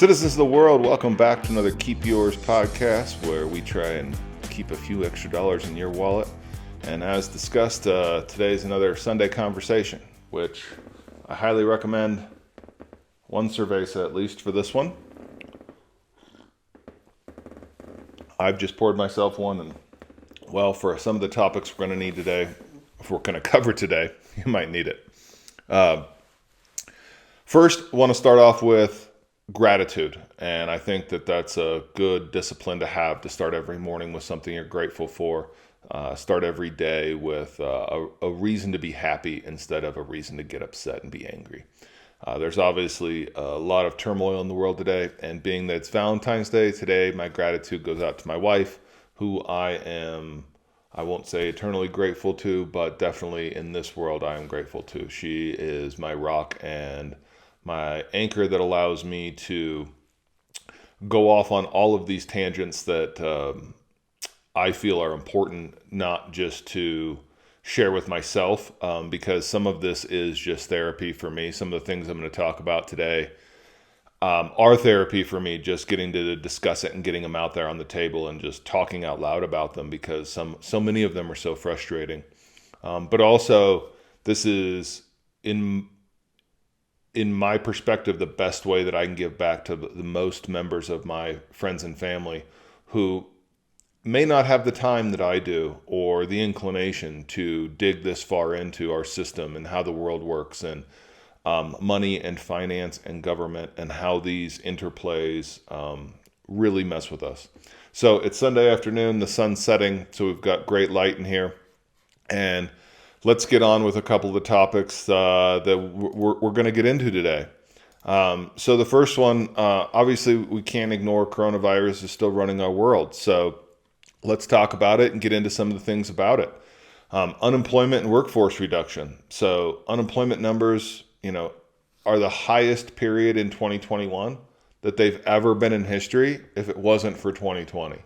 Citizens of the world, welcome back to another Keep Yours podcast where we try and keep a few extra dollars in your wallet. And as discussed, today is another Sunday conversation, which I highly recommend one cerveza at least for this one. I've just poured myself one, and well, for some of the topics we're going to need today, if we're going to cover today, you might need it. First, I want to start off with gratitude, and I think that that's a good discipline to have, to start every morning with something you're grateful for. Start every day with a reason to be happy instead of a reason to get upset and be angry. There's obviously a lot of turmoil in the world today, and being that it's Valentine's Day today, my gratitude goes out to my wife, who I won't say eternally grateful to, but definitely in this world I am grateful to. She is my rock and my anchor that allows me to go off on all of these tangents that I feel are important, not just to share with myself, because some of this is just therapy for me. Some of the things I'm going to talk about today are therapy for me, just getting to discuss it and getting them out there on the table and just talking out loud about them, because so many of them are so frustrating. But also, this is, in my perspective, the best way that I can give back to the most members of my friends and family who may not have the time that I do or the inclination to dig this far into our system and how the world works, and money and finance and government and how these interplays really mess with us. So it's Sunday afternoon, the sun's setting, so we've got great light in here, and let's get on with a couple of the topics that we're going to get into today. So the first one, obviously we can't ignore coronavirus is still running our world. So let's talk about it and get into some of the things about it. Unemployment and workforce reduction. So unemployment numbers, are the highest period in 2021 that they've ever been in history if it wasn't for 2020.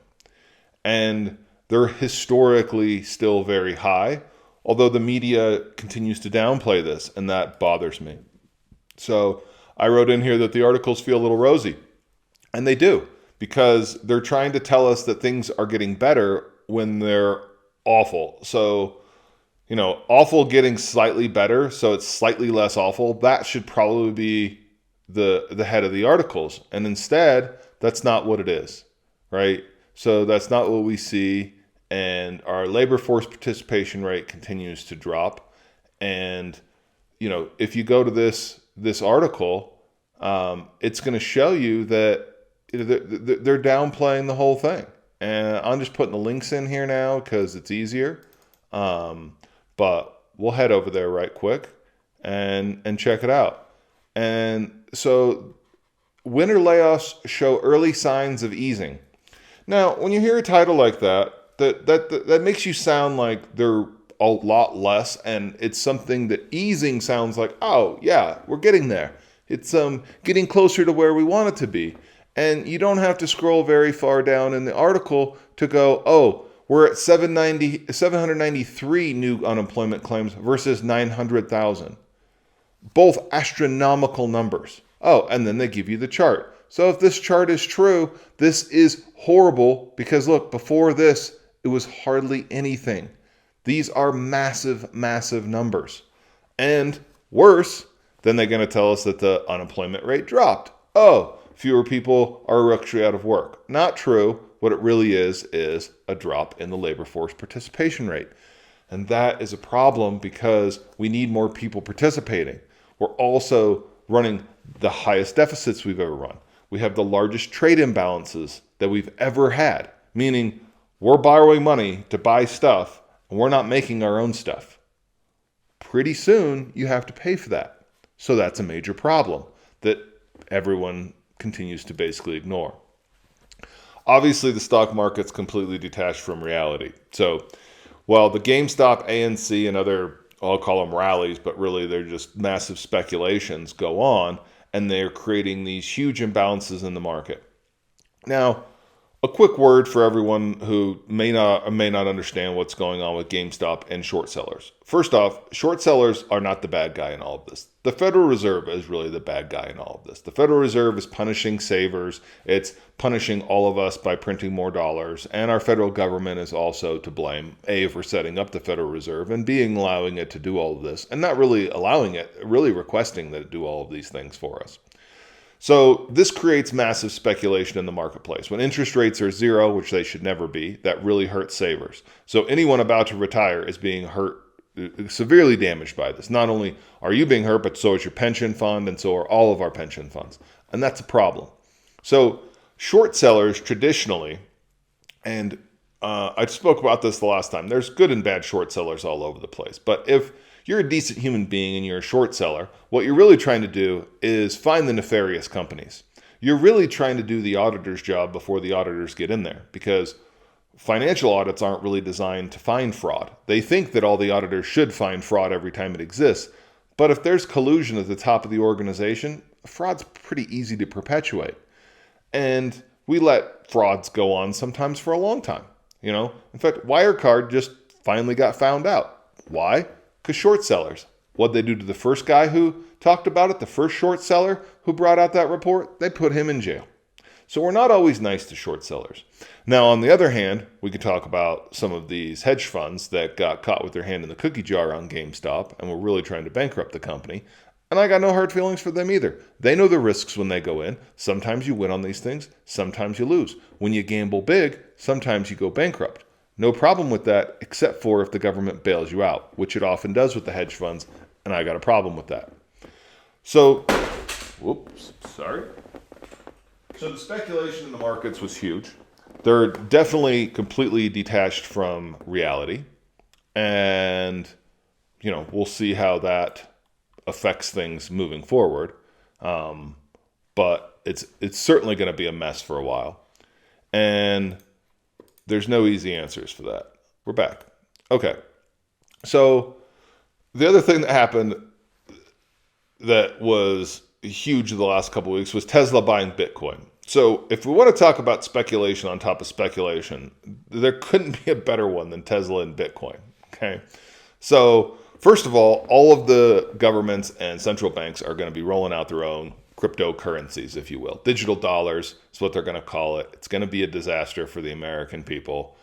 And they're historically still very high, although the media continues to downplay this, and that bothers me. So I wrote in here that the articles feel a little rosy, and they do, because they're trying to tell us that things are getting better when they're awful. So, awful getting slightly better, so it's slightly less awful. That should probably be the head of the articles. And instead, that's not what it is, right? So that's not what we see. And our labor force participation rate continues to drop. And, if you go to this article, it's going to show you that they're downplaying the whole thing. And I'm just putting the links in here now because it's easier. But we'll head over there right quick and check it out. And so winter layoffs show early signs of easing. Now, when you hear a title like that makes you sound like they're a lot less, and it's something that easing sounds like, oh yeah, we're getting there. It's getting closer to where we want it to be. And you don't have to scroll very far down in the article to go, oh, we're at 793 new unemployment claims versus 900,000. Both astronomical numbers. Oh, and then they give you the chart. So if this chart is true, this is horrible, because look, before this, it was hardly anything. These are massive, massive numbers. And worse, then they're going to tell us that the unemployment rate dropped. Oh, fewer people are actually out of work. Not true. What it really is a drop in the labor force participation rate. And that is a problem, because we need more people participating. We're also running the highest deficits we've ever run. We have the largest trade imbalances that we've ever had, meaning we're borrowing money to buy stuff, and we're not making our own stuff. Pretty soon, you have to pay for that. So that's a major problem that everyone continues to basically ignore. Obviously, the stock market's completely detached from reality. So while the GameStop, ANC, and other, I'll call them rallies, but really they're just massive speculations, go on, and they're creating these huge imbalances in the market. Now, A quick word for everyone who may not understand what's going on with GameStop and short sellers. First off, short sellers are not the bad guy in all of this. The Federal Reserve is really the bad guy in all of this. The Federal Reserve is punishing savers. It's punishing all of us by printing more dollars. And our federal government is also to blame, A, for setting up the Federal Reserve and allowing it to do all of this, and not really allowing it, really requesting that it do all of these things for us. So this creates massive speculation in the marketplace. When interest rates are zero, which they should never be, that really hurts savers. So anyone about to retire is being hurt, severely damaged by this. Not only are you being hurt, but so is your pension fund, and so are all of our pension funds. And that's a problem. So short sellers traditionally, and I spoke about this the last time, there's good and bad short sellers all over the place. But if you're a decent human being and you're a short seller, what you're really trying to do is find the nefarious companies. You're really trying to do the auditor's job before the auditors get in there, because financial audits aren't really designed to find fraud. They think that all the auditors should find fraud every time it exists. But if there's collusion at the top of the organization, fraud's pretty easy to perpetuate. And we let frauds go on sometimes for a long time. In fact, Wirecard just finally got found out. Why? Because short sellers. What'd they do to the first guy who talked about it, the first short seller who brought out that report? They put him in jail. So we're not always nice to short sellers. Now, on the other hand, we could talk about some of these hedge funds that got caught with their hand in the cookie jar on GameStop and were really trying to bankrupt the company. And I got no hard feelings for them either. They know the risks when they go in. Sometimes you win on these things. Sometimes you lose. When you gamble big, sometimes you go bankrupt. No problem with that, except for if the government bails you out, which it often does with the hedge funds, and I got a problem with that. So the speculation in the markets was huge. They're definitely completely detached from reality, and we'll see how that affects things moving forward. But it's certainly going to be a mess for a while, and there's no easy answers for that. We're back. Okay. So the other thing that happened that was huge the last couple of weeks was Tesla buying Bitcoin. So if we want to talk about speculation on top of speculation, there couldn't be a better one than Tesla and Bitcoin. Okay. So first of all of the governments and central banks are going to be rolling out their own cryptocurrencies, if you will. Digital dollars is what they're going to call it. It's going to be a disaster for the American people.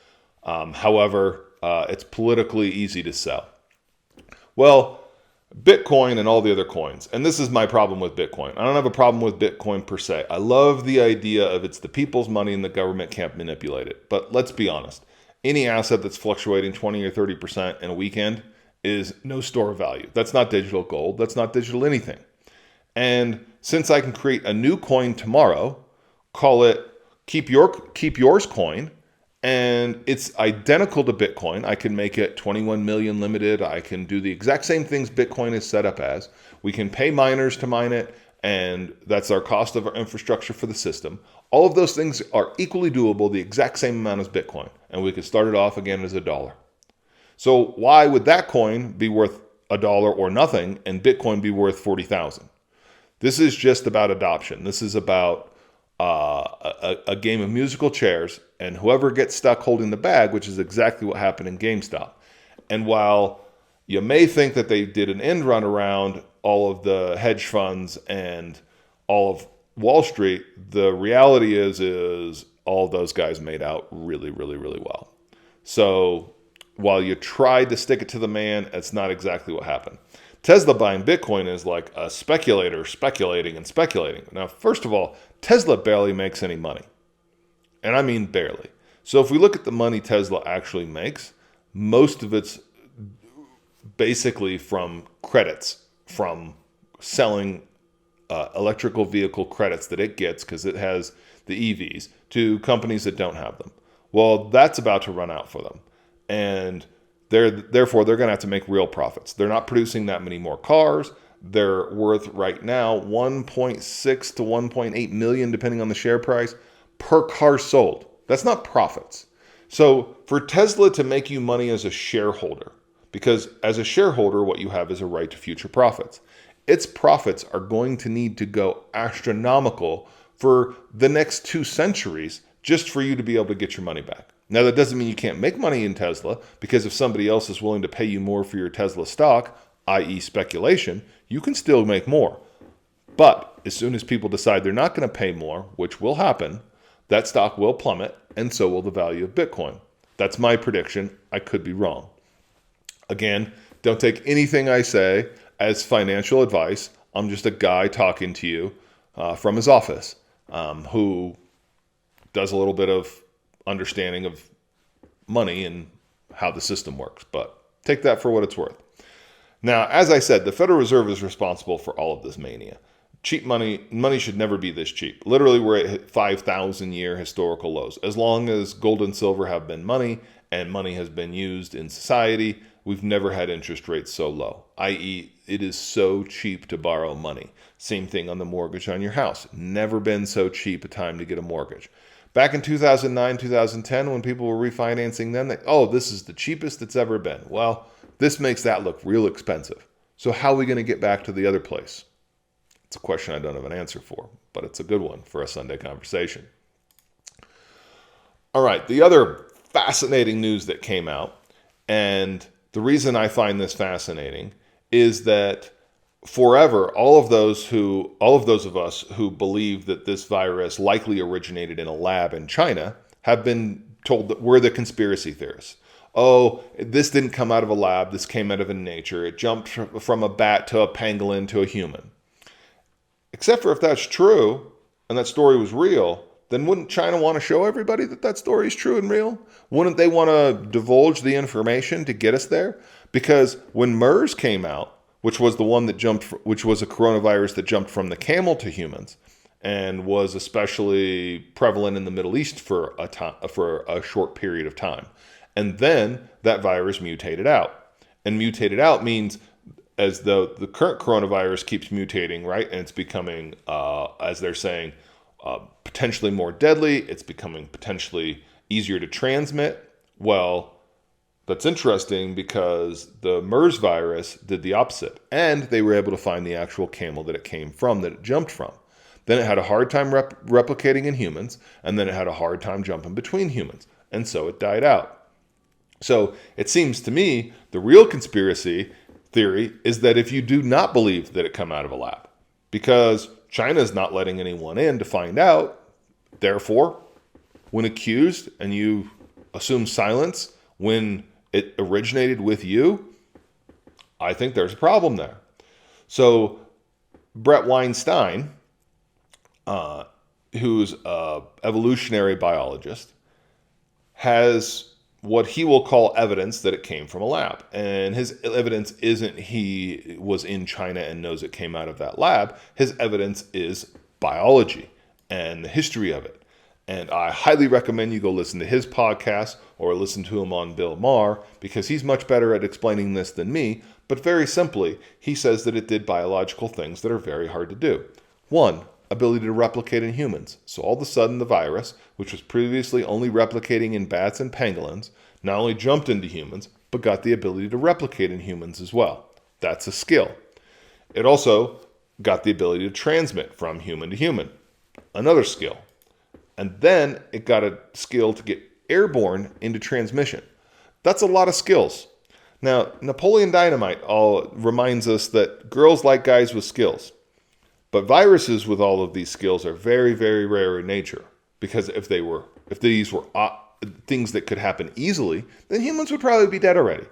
However, it's politically easy to sell. Well, Bitcoin and all the other coins, and this is my problem with Bitcoin. I don't have a problem with Bitcoin per se. I love the idea of it's the people's money and the government can't manipulate it. But let's be honest. Any asset that's fluctuating 20 or 30% in a weekend is no store of value. That's not digital gold. That's not digital anything. And since I can create a new coin tomorrow, call it Keep Yours coin, and it's identical to Bitcoin. I can make it 21 million limited. I can do the exact same things Bitcoin is set up as. We can pay miners to mine it, and that's our cost of our infrastructure for the system. All of those things are equally doable, the exact same amount as Bitcoin, and we could start it off again as $1. So why would that coin be worth $1 or nothing and Bitcoin be worth 40,000? This is just about adoption. This is about a game of musical chairs, and whoever gets stuck holding the bag, which is exactly what happened in GameStop. And while you may think that they did an end run around all of the hedge funds and all of Wall Street, the reality is all of those guys made out really, really, really well. So while you tried to stick it to the man, it's not exactly what happened. Tesla buying Bitcoin is like a speculator speculating and speculating. Now, first of all, Tesla barely makes any money. And I mean barely. So if we look at the money Tesla actually makes, most of it's basically from credits, from selling electrical vehicle credits that it gets because it has the EVs to companies that don't have them. Well, that's about to run out for them. And therefore, they're going to have to make real profits. They're not producing that many more cars. They're worth right now 1.6 to 1.8 million, depending on the share price, per car sold. That's not profits. So for Tesla to make you money as a shareholder, because as a shareholder, what you have is a right to future profits. Its profits are going to need to go astronomical for the next 2 centuries just for you to be able to get your money back. Now, that doesn't mean you can't make money in Tesla, because if somebody else is willing to pay you more for your Tesla stock, i.e. speculation, you can still make more. But as soon as people decide they're not going to pay more, which will happen, that stock will plummet, and so will the value of Bitcoin. That's my prediction. I could be wrong. Again, don't take anything I say as financial advice. I'm just a guy talking to you from his office who does a little bit of understanding of money and how the system works. But take that for what it's worth. Now, as I said, the Federal Reserve is responsible for all of this mania. Cheap money should never be this cheap. Literally, we're at 5,000-year historical lows. As long as gold and silver have been money and money has been used in society, we've never had interest rates so low, i.e. it is so cheap to borrow money. Same thing on the mortgage on your house. Never been so cheap a time to get a mortgage. Back in 2009, 2010, when people were refinancing then, this is the cheapest it's ever been. Well, this makes that look real expensive. So how are we going to get back to the other place? It's a question I don't have an answer for, but it's a good one for a Sunday conversation. All right, the other fascinating news that came out, and the reason I find this fascinating is that forever, all of those of us who believe that this virus likely originated in a lab in China have been told that we're the conspiracy theorists. Oh, this didn't come out of a lab. This came out of nature. It jumped from a bat to a pangolin to a human. Except for if that's true and that story was real, then wouldn't China want to show everybody that that story is true and real? Wouldn't they want to divulge the information to get us there? Because when MERS came out, which was the one that which was a coronavirus that jumped from the camel to humans and was especially prevalent in the Middle East for a short period of time. And then that virus mutated out. And mutated out means as though the current coronavirus keeps mutating, right? And it's becoming, as they're saying, potentially more deadly. It's becoming potentially easier to transmit. Well, that's interesting because the MERS virus did the opposite. And they were able to find the actual camel that it came from, that it jumped from. Then it had a hard time replicating in humans. And then it had a hard time jumping between humans. And so it died out. So it seems to me the real conspiracy theory is that if you do not believe that it come out of a lab, because China is not letting anyone in to find out, therefore, when accused and you assume silence when it originated with you, I think there's a problem there. So Brett Weinstein, who's an evolutionary biologist, has what he will call evidence that it came from a lab. And his evidence isn't he was in China and knows it came out of that lab. His evidence is biology and the history of it. And I highly recommend you go listen to his podcast or listen to him on Bill Maher, because he's much better at explaining this than me. But very simply, he says that it did biological things that are very hard to do. One, ability to replicate in humans. So all of a sudden the virus, which was previously only replicating in bats and pangolins, not only jumped into humans, but got the ability to replicate in humans as well. That's a skill. It also got the ability to transmit from human to human. Another skill. And then it got a skill to get airborne into transmission. That's a lot of skills. Now, Napoleon Dynamite reminds us that girls like guys with skills. But viruses with all of these skills are very, very rare in nature. Because if these were things that could happen easily, then humans would probably be dead already.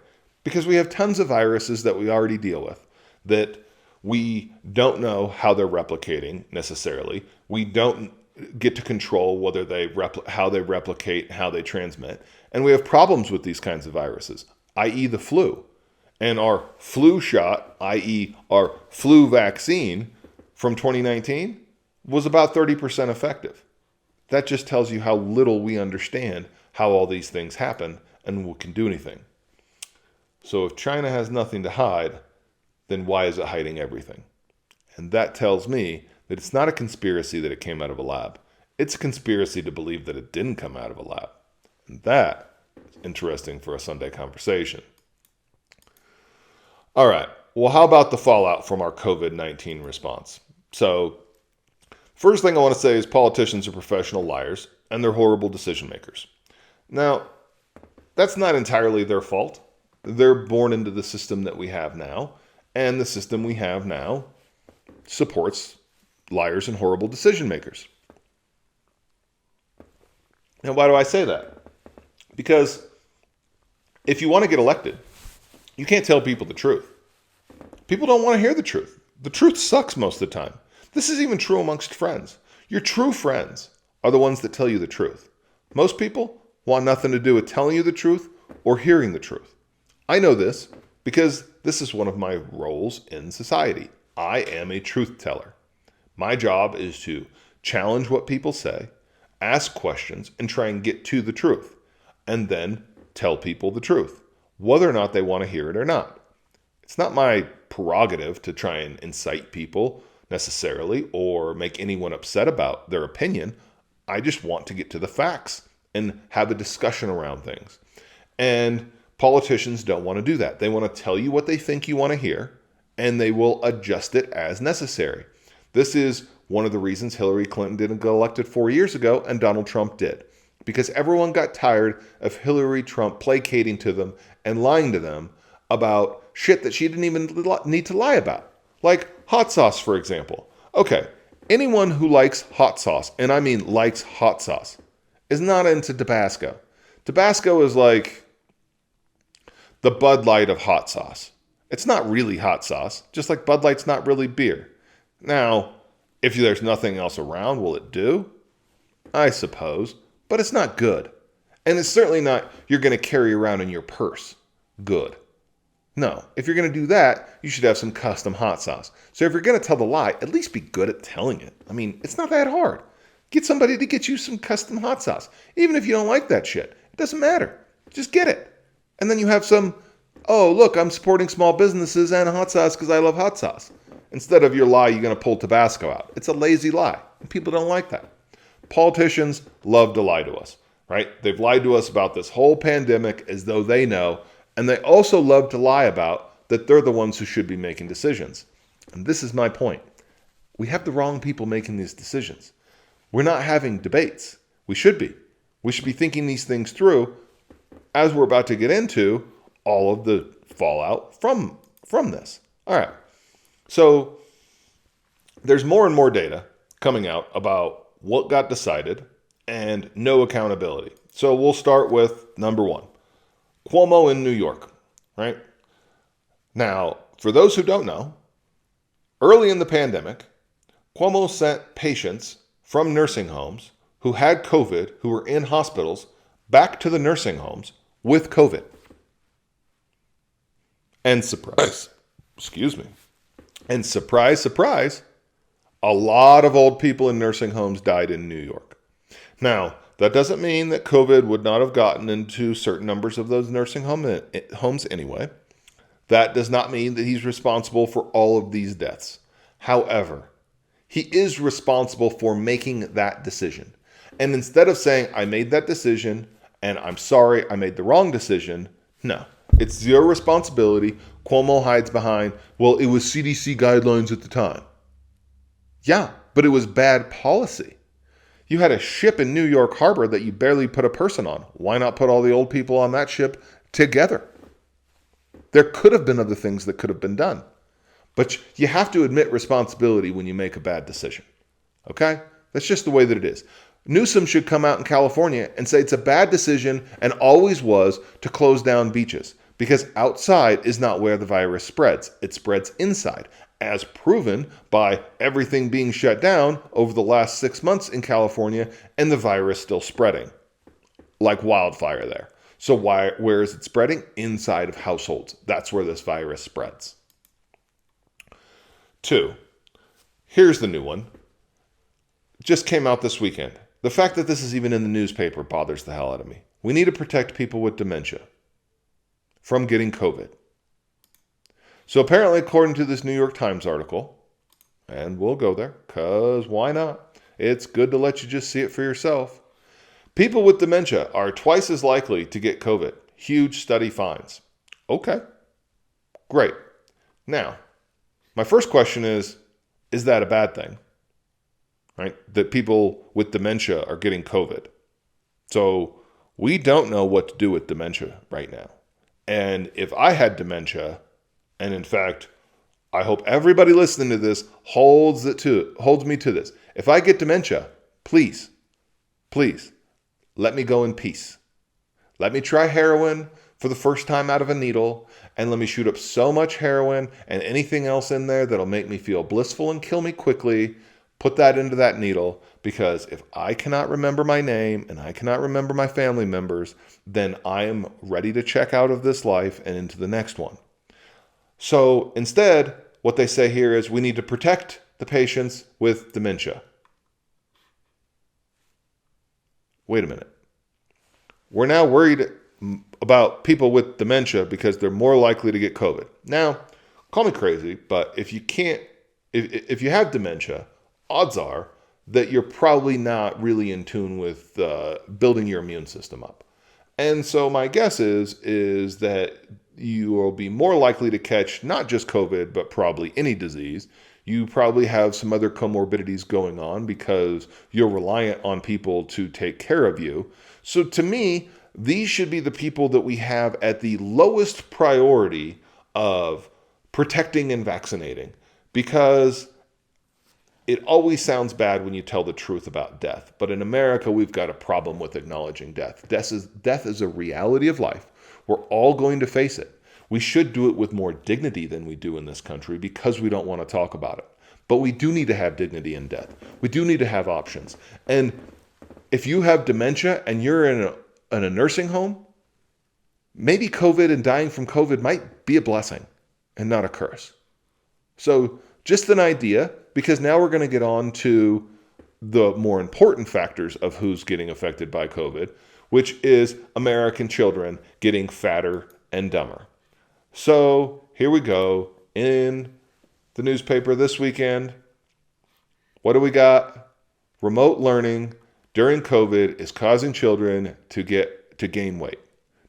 Because we have tons of viruses that we already deal with that we don't know how they're replicating necessarily. We don't get to control whether how they replicate, how they transmit. And we have problems with these kinds of viruses, i.e. the flu. And our flu shot, i.e. our flu vaccine from 2019 was about 30% effective. That just tells you how little we understand how all these things happen and we can do anything. So if China has nothing to hide, then why is it hiding everything? And that tells me that it's not a conspiracy that it came out of a lab. It's a conspiracy to believe that it didn't come out of a lab. And that is interesting for a Sunday conversation. All right. Well, how about the fallout from our COVID-19 response? So, first thing I want to say is politicians are professional liars, and they're horrible decision makers. Now, that's not entirely their fault. They're born into the system that we have now, and the system we have now supports liars and horrible decision makers. Now, why do I say that? Because if you want to get elected, you can't tell people the truth. People don't want to hear the truth. The truth sucks most of the time. This is even true amongst friends. Your true friends are the ones that tell you the truth. Most people want nothing to do with telling you the truth or hearing the truth. I know this because this is one of my roles in society. I am a truth teller. My job is to challenge what people say, ask questions, and try and get to the truth, and then tell people the truth, whether or not they want to hear it or not. It's not my prerogative to try and incite people necessarily or make anyone upset about their opinion. I just want to get to the facts and have a discussion around things. And politicians don't want to do that. They want to tell you what they think you want to hear, and they will adjust it as necessary. This is one of the reasons Hillary Clinton didn't get elected 4 years ago and Donald Trump did. Because everyone got tired of Hillary Trump placating to them and lying to them about shit that she didn't even need to lie about. Like hot sauce, for example. Okay, anyone who likes hot sauce, and I mean likes hot sauce, is not into Tabasco. Tabasco is like the Bud Light of hot sauce. It's not really hot sauce, just like Bud Light's not really beer. Now, if there's nothing else around, will it do? I suppose, but it's not good. And it's certainly not you're going to carry around in your purse. Good. No, if you're going to do that, you should have some custom hot sauce. So if you're going to tell the lie, at least be good at telling it. I mean, it's not that hard. Get somebody to get you some custom hot sauce. Even if you don't like that shit, it doesn't matter. Just get it. And then you have some, oh, look, I'm supporting small businesses and hot sauce because I love hot sauce. Instead of your lie, you're going to pull Tabasco out. It's a lazy lie. And people don't like that. Politicians love to lie to us, right? They've lied to us about this whole pandemic as though they know. And they also love to lie about that they're the ones who should be making decisions. And this is my point. We have the wrong people making these decisions. We're not having debates. We should be. We should be thinking these things through as we're about to get into all of the fallout from this. All right. So there's more and more data coming out about what got decided and no accountability. So we'll start with number one. Cuomo in New York, right? Now, for those who don't know, early in the pandemic, Cuomo sent patients from nursing homes who had COVID, who were in hospitals, back to the nursing homes with COVID. And surprise, and surprise, a lot of old people in nursing homes died in New York. Now, that doesn't mean that COVID would not have gotten into certain numbers of those nursing homes anyway. That does not mean that he's responsible for all of these deaths. However, he is responsible for making that decision. And instead of saying, I made that decision and I'm sorry I made the wrong decision, no, it's your responsibility. Cuomo hides behind, well, it was CDC guidelines at the time. Yeah, but it was bad policy. You had a ship in New York Harbor that you barely put a person on. Why not put all the old people on that ship together? There could have been other things that could have been done. But you have to admit responsibility when you make a bad decision. Okay? That's just the way that it is. Newsom should come out in California and say it's a bad decision and always was to close down beaches because outside is not where the virus spreads. It spreads inside, as proven by everything being shut down over the last 6 months in California and the virus still spreading like wildfire there. So where is it spreading? Inside of households. That's where this virus spreads. 2, here's the new one. Just came out this weekend. The fact that this is even in the newspaper bothers the hell out of me. We need to protect people with dementia from getting COVID. So apparently, according to this New York Times article, and we'll go there, because why not? It's good to let you just see it for yourself. People with dementia are twice as likely to get COVID. Huge study finds. Okay, great. Now, my first question is that a bad thing? Right? That people with dementia are getting COVID. So we don't know what to do with dementia right now. And if I had dementia, and in fact, I hope everybody listening to this holds me to this. If I get dementia, please, please let me go in peace. Let me try heroin for the first time out of a needle, and let me shoot up so much heroin and anything else in there that'll make me feel blissful and kill me quickly. Put that into that needle, because if I cannot remember my name and I cannot remember my family members, then I am ready to check out of this life and into the next one. So instead, what they say here is we need to protect the patients with dementia. Wait a minute. We're now worried about people with dementia because they're more likely to get COVID. Now, call me crazy, but if you have dementia, odds are that you're probably not really in tune with building your immune system up. And so my guess is that you will be more likely to catch not just COVID, but probably any disease. You probably have some other comorbidities going on because you're reliant on people to take care of you. So to me, these should be the people that we have at the lowest priority of protecting and vaccinating, because it always sounds bad when you tell the truth about death. But in America, we've got a problem with acknowledging death. Death is a reality of life. We're all going to face it. We should do it with more dignity than we do in this country because we don't want to talk about it. But we do need to have dignity in death. We do need to have options. And if you have dementia and you're in a nursing home, maybe COVID and dying from COVID might be a blessing and not a curse. So just an idea, because now we're going to get on to the more important factors of who's getting affected by COVID, which is American children getting fatter and dumber. So here we go. In the newspaper this weekend, what do we got? Remote learning during COVID is causing children to gain weight.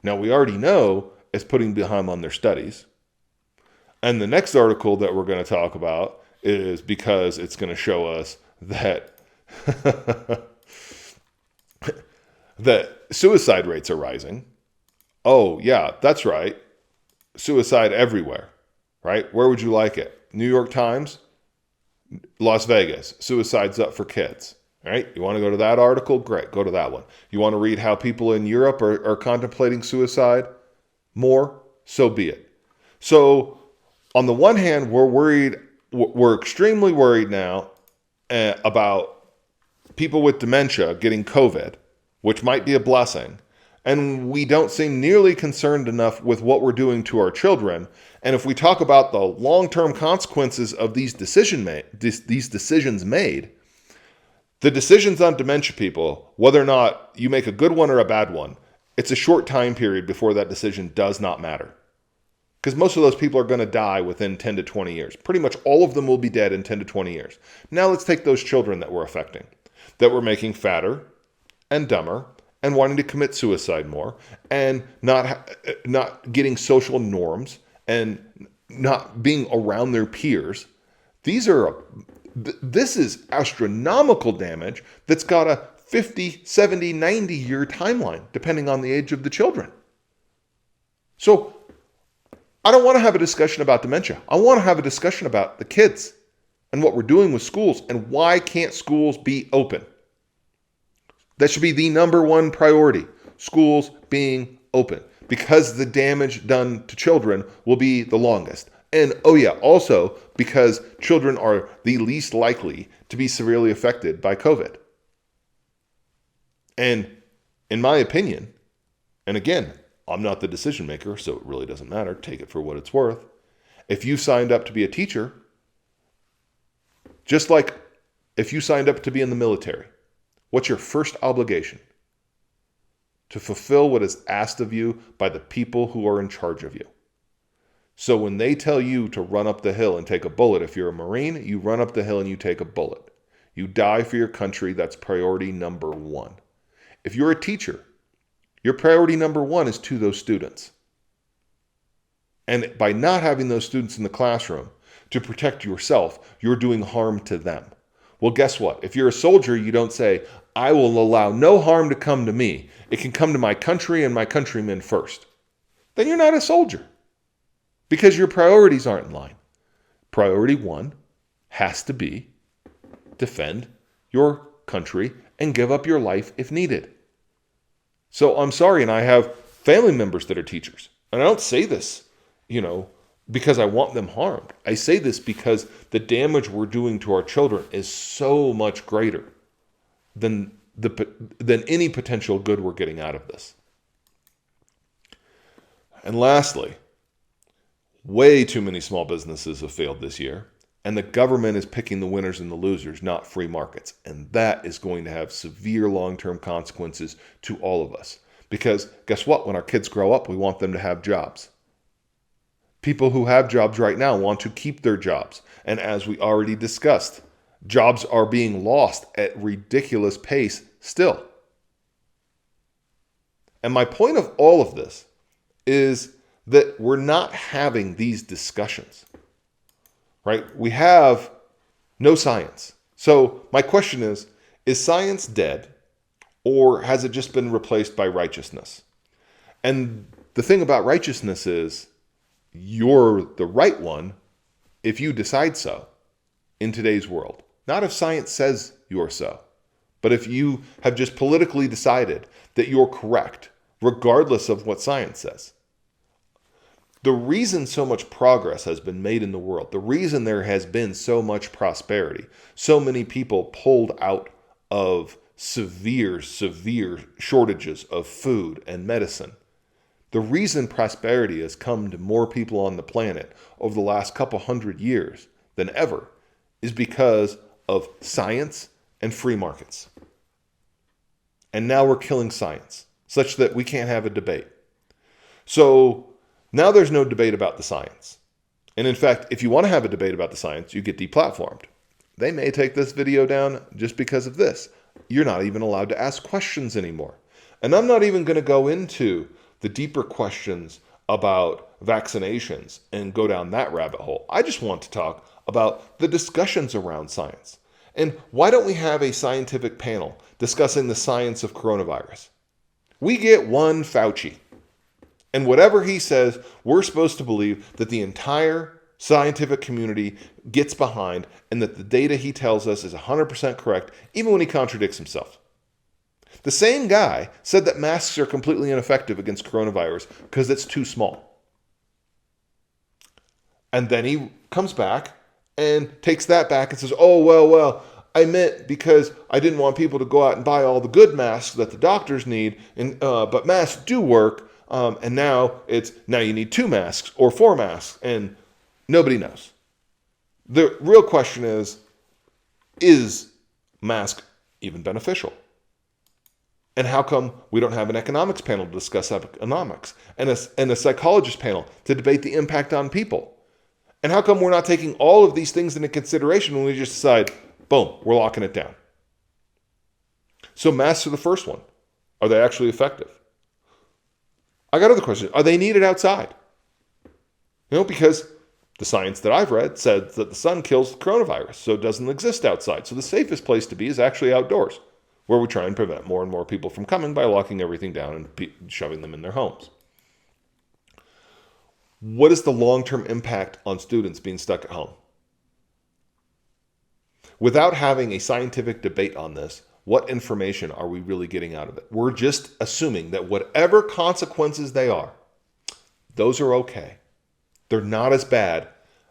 Now, we already know it's putting them on their studies. And the next article that we're going to talk about is because it's going to show us that that suicide rates are rising. Oh, yeah, that's right. Suicide everywhere, right? Where would you like it? New York Times, Las Vegas, suicide's up for kids. All right, you want to go to that article? Great, go to that one. You want to read how people in Europe are contemplating suicide more? So be it. So on the one hand, we're extremely worried now about people with dementia getting COVID, which might be a blessing. And we don't seem nearly concerned enough with what we're doing to our children. And if we talk about the long-term consequences of these decisions made, the decisions on dementia people, whether or not you make a good one or a bad one, it's a short time period before that decision does not matter. Because most of those people are going to die within 10 to 20 years. Pretty much all of them will be dead in 10 to 20 years. Now let's take those children that we're affecting, that we're making fatter and dumber and wanting to commit suicide more and not getting social norms and not being around their peers. This is astronomical damage that's got a 50, 70, 90 year timeline, depending on the age of the children. So I don't want to have a discussion about dementia. I want to have a discussion about the kids and what we're doing with schools and why can't schools be open. That should be the number one priority, schools being open, because the damage done to children will be the longest. And also because children are the least likely to be severely affected by COVID. And in my opinion, and again, I'm not the decision maker, so it really doesn't matter. Take it for what it's worth. If you signed up to be a teacher, just like if you signed up to be in the military, what's your first obligation? To fulfill what is asked of you by the people who are in charge of you. So when they tell you to run up the hill and take a bullet, if you're a Marine, you run up the hill and you take a bullet. You die for your country. That's priority number one. If you're a teacher, your priority number one is to those students. And by not having those students in the classroom to protect yourself, you're doing harm to them. Well, guess what? If you're a soldier, you don't say, I will allow no harm to come to me. It can come to my country and my countrymen first. Then you're not a soldier because your priorities aren't in line. Priority one has to be defend your country and give up your life if needed. So I'm sorry, and I have family members that are teachers. And I don't say this, because I want them harmed. I say this because the damage we're doing to our children is so much greater than any potential good we're getting out of this. And lastly, way too many small businesses have failed this year, and the government is picking the winners and the losers, not free markets. And that is going to have severe long-term consequences to all of us. Because guess what? When our kids grow up, we want them to have jobs. People who have jobs right now want to keep their jobs. And as we already discussed, jobs are being lost at ridiculous pace still. And my point of all of this is that we're not having these discussions, right? We have no science. So my question is science dead, or has it just been replaced by righteousness? And the thing about righteousness is you're the right one if you decide so in today's world. Not if science says you're so, but if you have just politically decided that you're correct, regardless of what science says. The reason so much progress has been made in the world, the reason there has been so much prosperity, so many people pulled out of severe shortages of food and medicine, the reason prosperity has come to more people on the planet over the last couple hundred years than ever is because of science and free markets. And now we're killing science such that we can't have a debate. So now there's no debate about the science. And in fact, if you want to have a debate about the science, you get deplatformed. They may take this video down just because of this. You're not even allowed to ask questions anymore. And I'm not even going to go into the deeper questions about vaccinations and go down that rabbit hole. I just want to talk about the discussions around science. And why don't we have a scientific panel discussing the science of coronavirus? We get one Fauci. And whatever he says, we're supposed to believe that the entire scientific community gets behind and that the data he tells us is 100% correct, even when he contradicts himself. The same guy said that masks are completely ineffective against coronavirus because it's too small. And then he comes back and takes that back and says, oh, well, I meant because I didn't want people to go out and buy all the good masks that the doctors need, but masks do work. And now you need 2 masks or 4 masks, and nobody knows. The real question is mask even beneficial? And how come we don't have an economics panel to discuss economics and a psychologist panel to debate the impact on people? And how come we're not taking all of these things into consideration when we just decide, boom, we're locking it down? So masks are the first one. Are they actually effective? I got other questions. Are they needed outside? Because the science that I've read said that the sun kills the coronavirus, so it doesn't exist outside. So the safest place to be is actually outdoors, where we try and prevent more and more people from coming by locking everything down and shoving them in their homes. What is the long-term impact on students being stuck at home? Without having a scientific debate on this, what information are we really getting out of it? We're just assuming that whatever consequences they are, those are okay. They're not as bad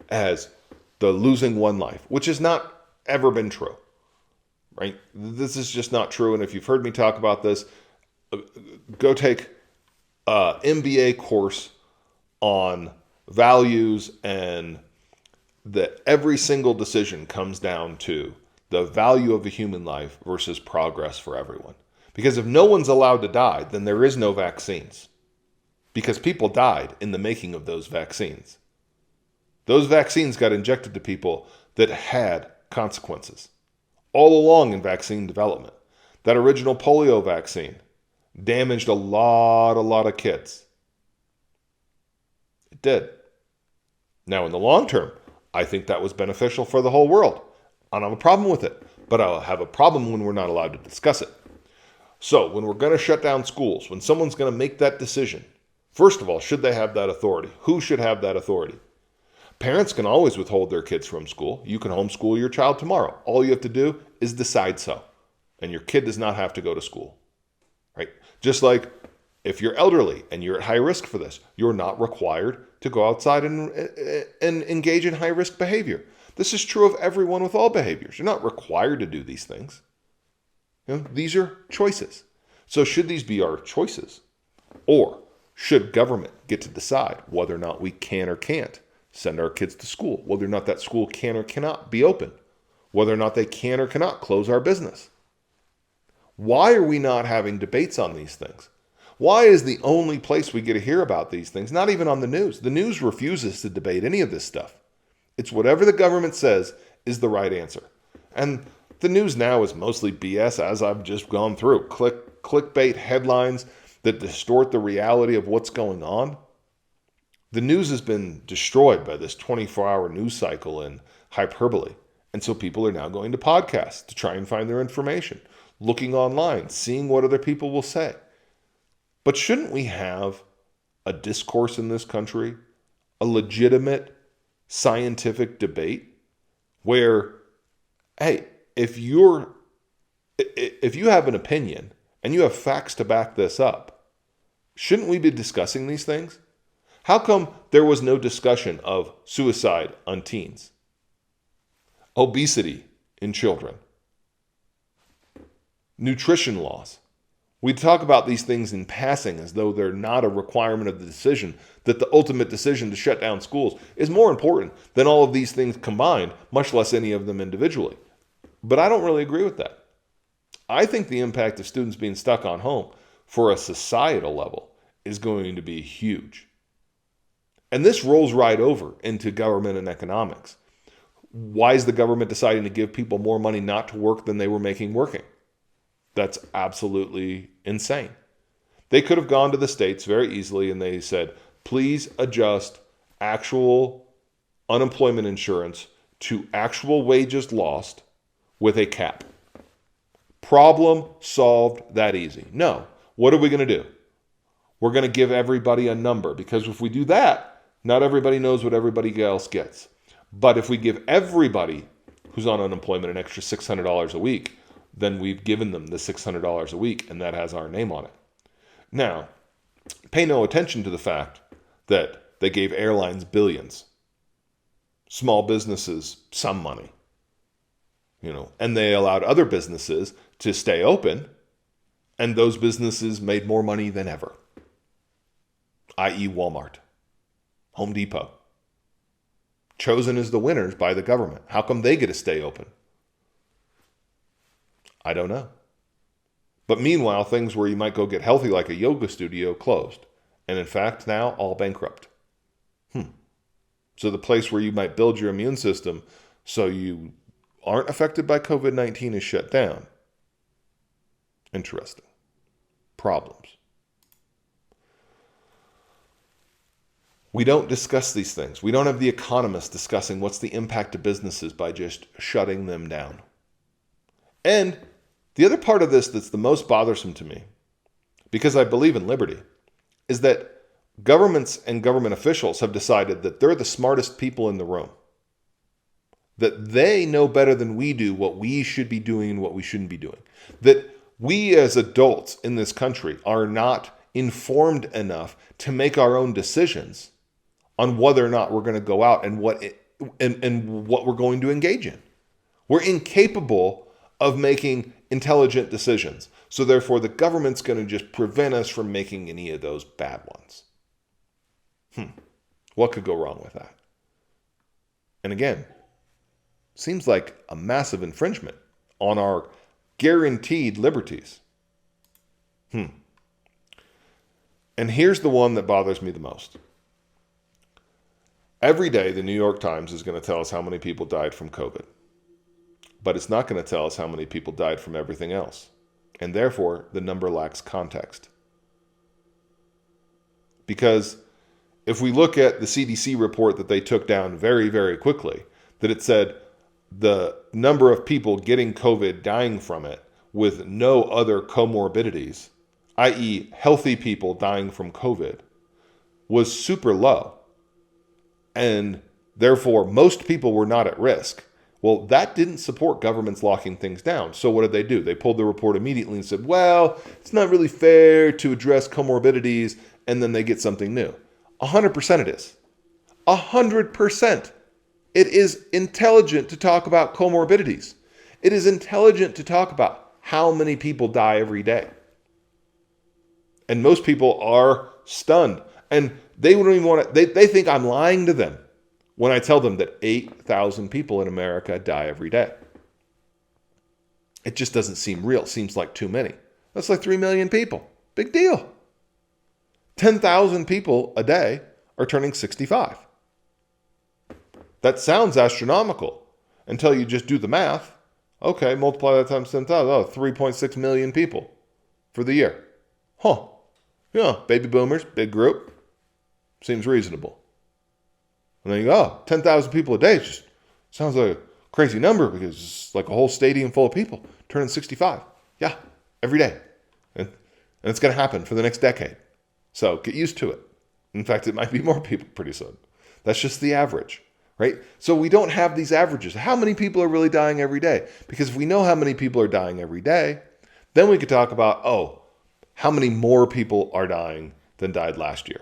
as the losing one life, which has not ever been true, right? This is just not true. And if you've heard me talk about this, go take an MBA course on values, and that every single decision comes down to the value of a human life versus progress for everyone. Because if no one's allowed to die, then there is no vaccines. Because people died in the making of those vaccines. Those vaccines got injected to people that had consequences all along in vaccine development. That original polio vaccine damaged a lot of kids. It did. Now, in the long term, I think that was beneficial for the whole world. I don't have a problem with it, but I'll have a problem when we're not allowed to discuss it. So when we're going to shut down schools, when someone's going to make that decision, first of all, should they have that authority? Who should have that authority? Parents can always withhold their kids from school. You can homeschool your child tomorrow. All you have to do is decide so. And your kid does not have to go to school. Right? Just like if you're elderly and you're at high risk for this, you're not required to go outside and engage in high risk behavior. This is true of everyone with all behaviors. You're not required to do these things. These are choices. So should these be our choices? Or should government get to decide whether or not we can or can't send our kids to school, whether or not that school can or cannot be open, whether or not they can or cannot close our business? Why are we not having debates on these things? Why is the only place we get to hear about these things not even on the news? The news refuses to debate any of this stuff. It's whatever the government says is the right answer. And the news now is mostly BS, as I've just gone through. Clickbait headlines that distort the reality of what's going on. The news has been destroyed by this 24-hour news cycle and hyperbole. And so people are now going to podcasts to try and find their information, looking online, seeing what other people will say. But shouldn't we have a discourse in this country, a legitimate scientific debate where, hey, if you have an opinion and you have facts to back this up, shouldn't we be discussing these things? How come there was no discussion of suicide on teens, obesity in children, nutrition laws? We talk about these things in passing as though they're not a requirement of the decision, that the ultimate decision to shut down schools is more important than all of these things combined, much less any of them individually. But I don't really agree with that. I think the impact of students being stuck on home for a societal level is going to be huge. And this rolls right over into government and economics. Why is the government deciding to give people more money not to work than they were making working? That's absolutely insane. They could have gone to the states very easily and they said, please adjust actual unemployment insurance to actual wages lost with a cap. Problem solved that easy. No. What are we going to do? We're going to give everybody a number, because if we do that, not everybody knows what everybody else gets. But if we give everybody who's on unemployment an extra $600 a week, then we've given them the $600 a week, and that has our name on it. Now, pay no attention to the fact that they gave airlines billions, small businesses some money, and they allowed other businesses to stay open, and those businesses made more money than ever, i.e. Walmart, Home Depot. Chosen as the winners by the government. How come they get to stay open? I don't know. But meanwhile, things where you might go get healthy, like a yoga studio, closed. And in fact, now all bankrupt. So the place where you might build your immune system so you aren't affected by COVID-19 is shut down. Interesting. Problems. We don't discuss these things. We don't have the economists discussing what's the impact to businesses by just shutting them down. And the other part of this that's the most bothersome to me, because I believe in liberty, is that governments and government officials have decided that they're the smartest people in the room. That they know better than we do what we should be doing and what we shouldn't be doing. That we as adults in this country are not informed enough to make our own decisions on whether or not we're going to go out and what we're going to engage in. We're incapable of making intelligent decisions. So therefore, the government's going to just prevent us from making any of those bad ones. What could go wrong with that? And again, seems like a massive infringement on our guaranteed liberties. And here's the one that bothers me the most. Every day, the New York Times is going to tell us how many people died from COVID. But it's not going to tell us how many people died from everything else. And therefore, the number lacks context. Because if we look at the CDC report that they took down very, very quickly, that it said the number of people getting COVID dying from it with no other comorbidities, i.e. healthy people dying from COVID, was super low. And therefore, most people were not at risk. Well, that didn't support governments locking things down. So what did they do? They pulled the report immediately and said, well, it's not really fair to address comorbidities, and then they get something new. 100% it is. 100%. It is intelligent to talk about comorbidities. It is intelligent to talk about how many people die every day. And most people are stunned. And they wouldn't even want to, they think I'm lying to them when I tell them that 8,000 people in America die every day. It just doesn't seem real. It seems like too many. That's like 3 million people. Big deal. 10,000 people a day are turning 65. That sounds astronomical until you just do the math. Okay, multiply that times 10,000. Oh, 3.6 million people for the year. Huh. Yeah, baby boomers, big group. Seems reasonable. And then you go, oh, 10,000 people a day just sounds like a crazy number because it's like a whole stadium full of people turning 65. Yeah, every day. And it's going to happen for the next decade. So get used to it. In fact, it might be more people pretty soon. That's just the average, right? So we don't have these averages. How many people are really dying every day? Because if we know how many people are dying every day, then we could talk about, oh, how many more people are dying than died last year?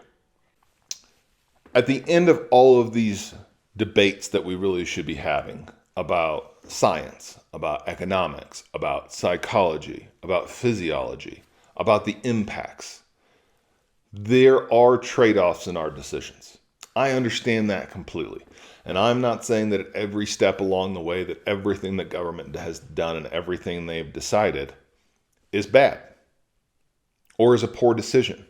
At the end of all of these debates that we really should be having about science, about economics, about psychology, about physiology, about the impacts, there are trade-offs in our decisions. I understand that completely. And I'm not saying that at every step along the way that everything that government has done and everything they've decided is bad or is a poor decision.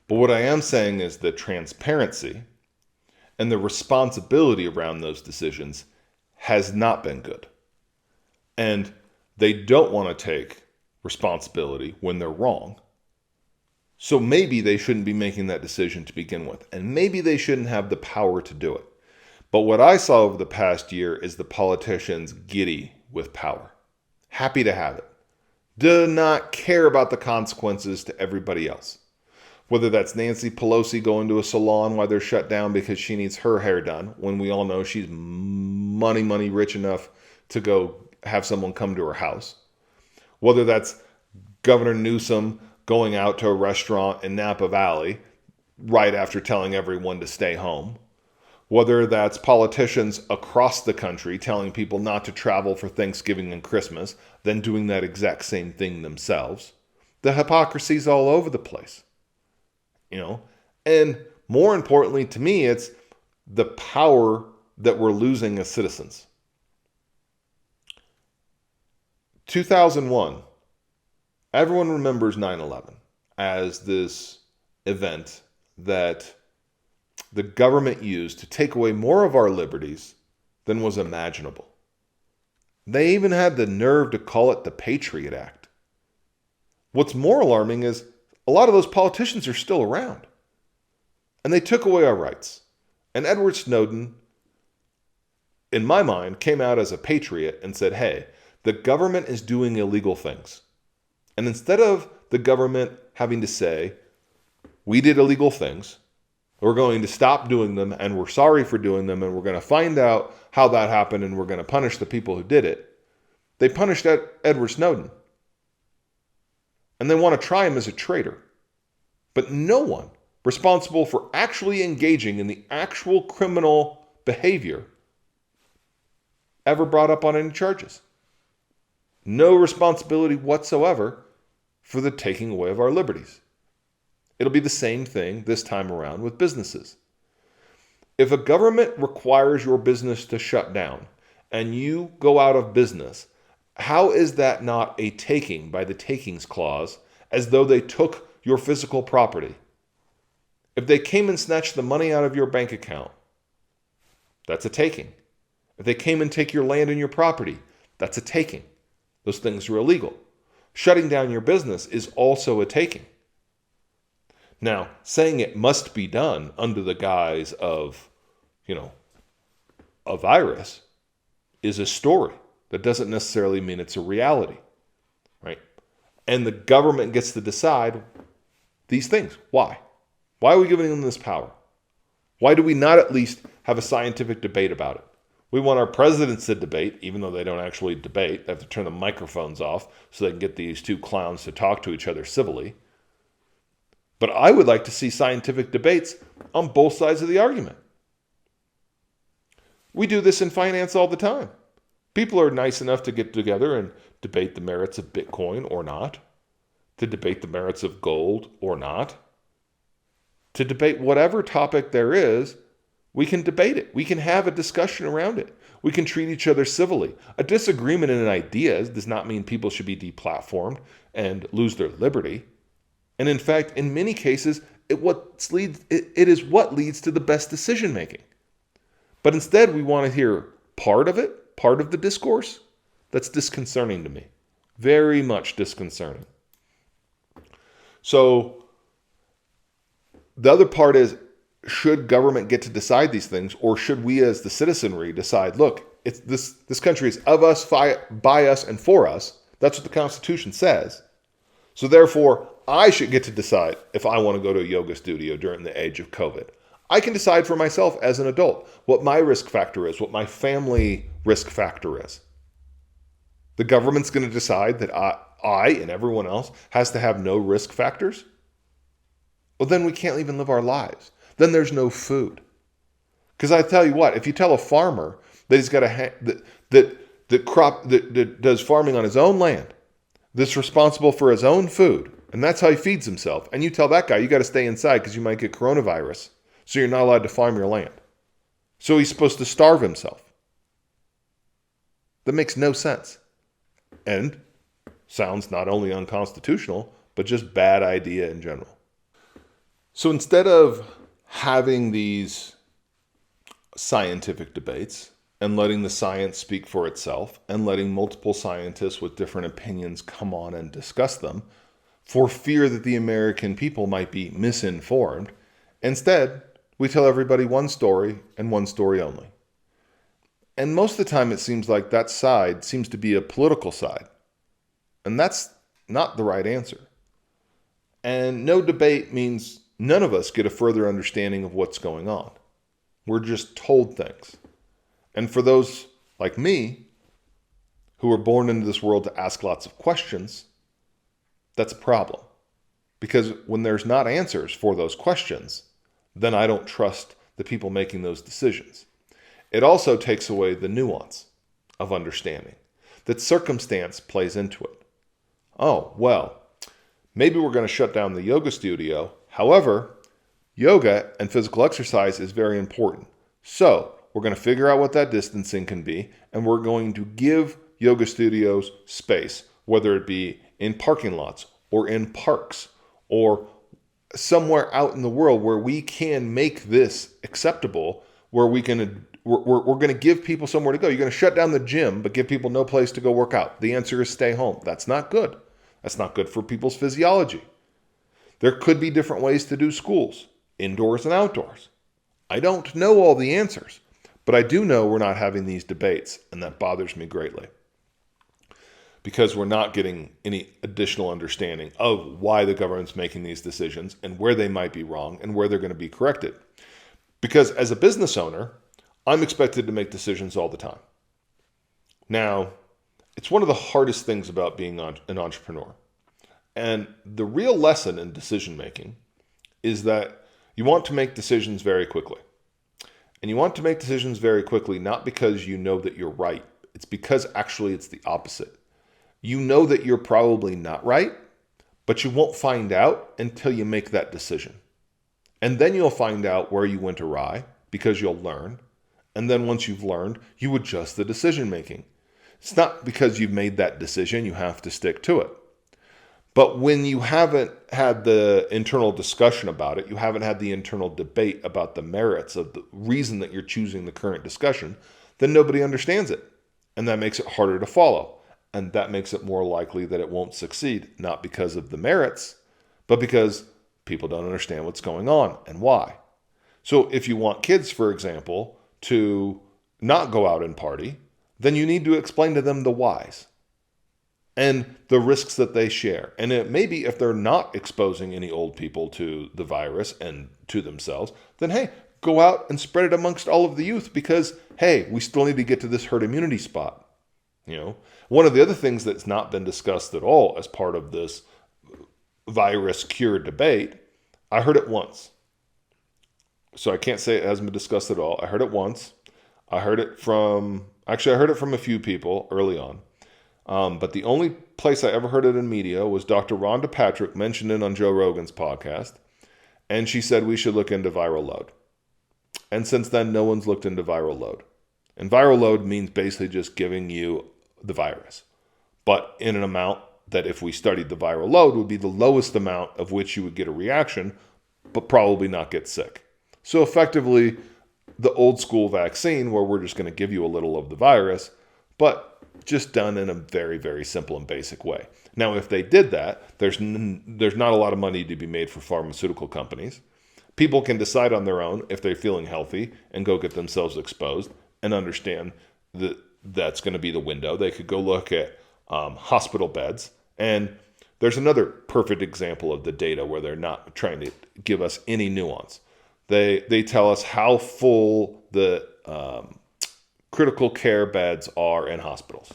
But what I am saying is the transparency and the responsibility around those decisions has not been good. And they don't want to take responsibility when they're wrong. So maybe they shouldn't be making that decision to begin with. And maybe they shouldn't have the power to do it. But what I saw over the past year is the politicians giddy with power. Happy to have it. Do not care about the consequences to everybody else. Whether that's Nancy Pelosi going to a salon while they're shut down because she needs her hair done, when we all know she's money rich enough to go have someone come to her house. Whether that's Governor Newsom going out to a restaurant in Napa Valley right after telling everyone to stay home. Whether that's politicians across the country telling people not to travel for Thanksgiving and Christmas, then doing that exact same thing themselves. The hypocrisy's all over the place. And more importantly to me, it's the power that we're losing as citizens. 2001, everyone remembers 9/11 as this event that the government used to take away more of our liberties than was imaginable. They even had the nerve to call it the Patriot Act. What's more alarming is a lot of those politicians are still around. And they took away our rights. And Edward Snowden, in my mind, came out as a patriot and said, hey, the government is doing illegal things. And instead of the government having to say, we did illegal things, we're going to stop doing them, and we're sorry for doing them, and we're going to find out how that happened, and we're going to punish the people who did it, they punished Edward Snowden. And they want to try him as a traitor. But no one responsible for actually engaging in the actual criminal behavior ever brought up on any charges. No responsibility whatsoever for the taking away of our liberties. It'll be the same thing this time around with businesses. If a government requires your business to shut down and you go out of business, how is that not a taking by the takings clause as though they took your physical property? If they came and snatched the money out of your bank account, that's a taking. If they came and take your land and your property, that's a taking. Those things are illegal. Shutting down your business is also a taking. Now, saying it must be done under the guise of, a virus is a story. That doesn't necessarily mean it's a reality, right? And the government gets to decide these things. Why? Why are we giving them this power? Why do we not at least have a scientific debate about it? We want our presidents to debate, even though they don't actually debate. They have to turn the microphones off so they can get these two clowns to talk to each other civilly. But I would like to see scientific debates on both sides of the argument. We do this in finance all the time. People are nice enough to get together and debate the merits of Bitcoin or not, to debate the merits of gold or not, to debate whatever topic there is. We can debate it. We can have a discussion around it. We can treat each other civilly. A disagreement in an idea does not mean people should be deplatformed and lose their liberty. And in fact, in many cases, it is what leads to the best decision making. But instead, we want to hear part of it, part of the discourse. That's disconcerting to me. Very much disconcerting. So the other part is, should government get to decide these things, or should we as the citizenry decide, look, it's this country is of us, by us, and for us. That's what the Constitution says. So therefore, I should get to decide if I want to go to a yoga studio during the age of COVID. I can decide for myself as an adult what my risk factor is, what my family risk factor is. The government's going to decide that I and everyone else has to have no risk factors. Well, then we can't even live our lives. Then there's no food. Because I tell you what, if you tell a farmer that he's got that does farming on his own land, that's responsible for his own food, and that's how he feeds himself, and you tell that guy you got to stay inside because you might get coronavirus, so you're not allowed to farm your land. So he's supposed to starve himself. That makes no sense. And sounds not only unconstitutional, but just bad idea in general. So instead of having these scientific debates and letting the science speak for itself and letting multiple scientists with different opinions come on and discuss them for fear that the American people might be misinformed, instead, we tell everybody one story and one story only. And most of the time it seems like that side seems to be a political side. And that's not the right answer. And no debate means none of us get a further understanding of what's going on. We're just told things. And for those like me, who were born into this world to ask lots of questions, that's a problem. Because when there's not answers for those questions, then I don't trust the people making those decisions. It also takes away the nuance of understanding, that circumstance plays into it. Oh, well, maybe we're going to shut down the yoga studio. However, yoga and physical exercise is very important. So we're going to figure out what that distancing can be, and we're going to give yoga studios space, whether it be in parking lots or in parks or somewhere out in the world where we can make this acceptable, where we're going to give people somewhere to go. You're going to shut down the gym, but give people no place to go work out. The answer is stay home. That's not good. That's not good for people's physiology. There could be different ways to do schools, indoors and outdoors. I don't know all the answers, but I do know we're not having these debates, and that bothers me greatly. Because we're not getting any additional understanding of why the government's making these decisions and where they might be wrong and where they're going to be corrected. Because as a business owner, I'm expected to make decisions all the time. Now, it's one of the hardest things about being an entrepreneur. And the real lesson in decision making is that you want to make decisions very quickly. And you want to make decisions very quickly, not because you know that you're right. It's because actually it's the opposite. You know that you're probably not right, but you won't find out until you make that decision. And then you'll find out where you went awry because you'll learn. And then once you've learned, you adjust the decision making. It's not because you've made that decision, you have to stick to it. But when you haven't had the internal discussion about it, you haven't had the internal debate about the merits of the reason that you're choosing the current discussion, then nobody understands it. And that makes it harder to follow. And that makes it more likely that it won't succeed, not because of the merits, but because people don't understand what's going on and why. So if you want kids, for example, to not go out and party, then you need to explain to them the whys and the risks that they share. And it maybe if they're not exposing any old people to the virus and to themselves, then hey, go out and spread it amongst all of the youth because, hey, we still need to get to this herd immunity spot. One of the other things that's not been discussed at all as part of this virus cure debate, I heard it once. So I can't say it hasn't been discussed at all. I heard it once. I heard it from a few people early on. But the only place I ever heard it in media was Dr. Rhonda Patrick mentioned it on Joe Rogan's podcast. And she said we should look into viral load. And since then, no one's looked into viral load. And viral load means basically just giving you the virus, but in an amount that if we studied the viral load would be the lowest amount of which you would get a reaction, but probably not get sick. So effectively, the old school vaccine where we're just going to give you a little of the virus, but just done in a very, very simple and basic way. Now, if they did that, there's not a lot of money to be made for pharmaceutical companies. People can decide on their own if they're feeling healthy and go get themselves exposed and understand that that's going to be the window. They could go look at hospital beds. And there's another perfect example of the data where they're not trying to give us any nuance. They tell us how full the critical care beds are in hospitals.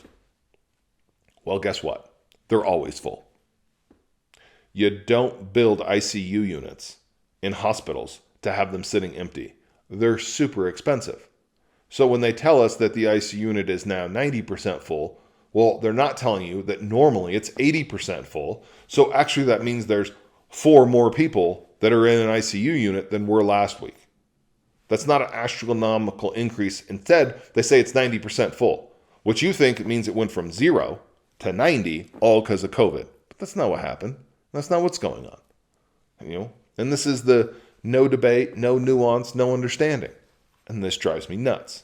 Well, guess what? They're always full. You don't build ICU units in hospitals to have them sitting empty. They're super expensive. So when they tell us that the ICU unit is now 90% full, well, they're not telling you that normally it's 80% full. So actually that means there's 4 more people that are in an ICU unit than were last week. That's not an astronomical increase. Instead, they say it's 90% full, which you think means it went from 0 to 90 all because of COVID. But that's not what happened. That's not what's going on. And this is the no debate, no nuance, no understanding. And this drives me nuts.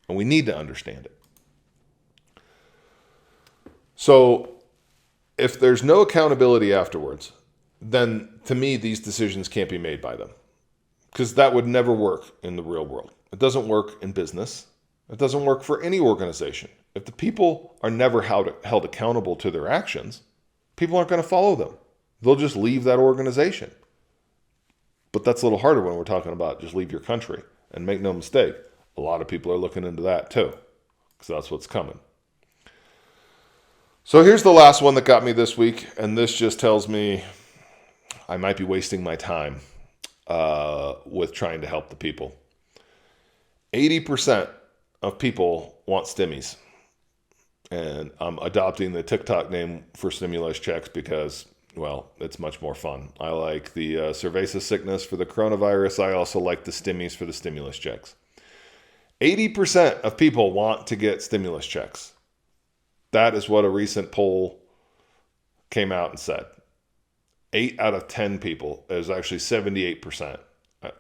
And we need to understand it. So if there's no accountability afterwards, then to me, these decisions can't be made by them. Because that would never work in the real world. It doesn't work in business. It doesn't work for any organization. If the people are never held accountable to their actions, people aren't going to follow them. They'll just leave that organization. But that's a little harder when we're talking about just leave your country. And make no mistake, a lot of people are looking into that too, because that's what's coming. So here's the last one that got me this week, and this just tells me I might be wasting my time with trying to help the people. 80% of people want stimmies. And I'm adopting the TikTok name for stimulus checks because, well, it's much more fun. I like the cerveza sickness for the coronavirus. I also like the stimmies for the stimulus checks. 80% of people want to get stimulus checks. That is what a recent poll came out and said. 8 out of 10 people, it was actually 78%.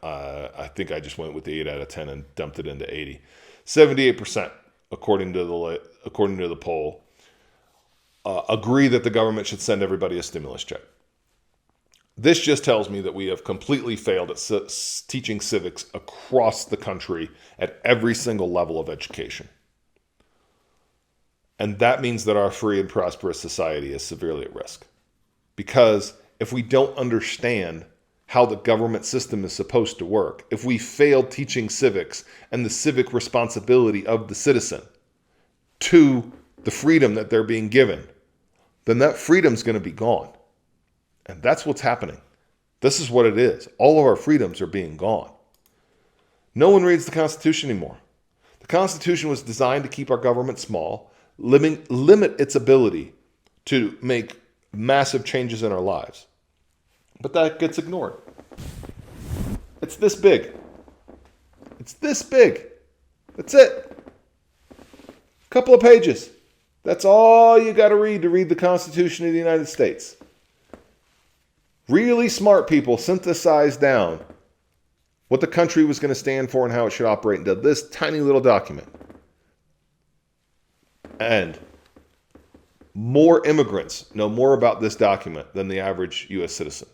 I think I just went with the 8 out of 10 and dumped it into 80. 78%, according to the poll, agree that the government should send everybody a stimulus check. This just tells me that we have completely failed at teaching civics across the country at every single level of education. And that means that our free and prosperous society is severely at risk. Because if we don't understand how the government system is supposed to work, if we fail teaching civics and the civic responsibility of the citizen to the freedom that they're being given, then that freedom's going to be gone. And that's what's happening. This is what it is. All of our freedoms are being gone. No one reads the Constitution anymore. The Constitution was designed to keep our government small, limit its ability to make massive changes in our lives. But that gets ignored. It's this big. It's this big. That's it. A couple of pages. That's all you got to read the Constitution of the United States. Really smart people synthesized down what the country was going to stand for and how it should operate into this tiny little document. And more immigrants know more about this document than the average U.S. citizen.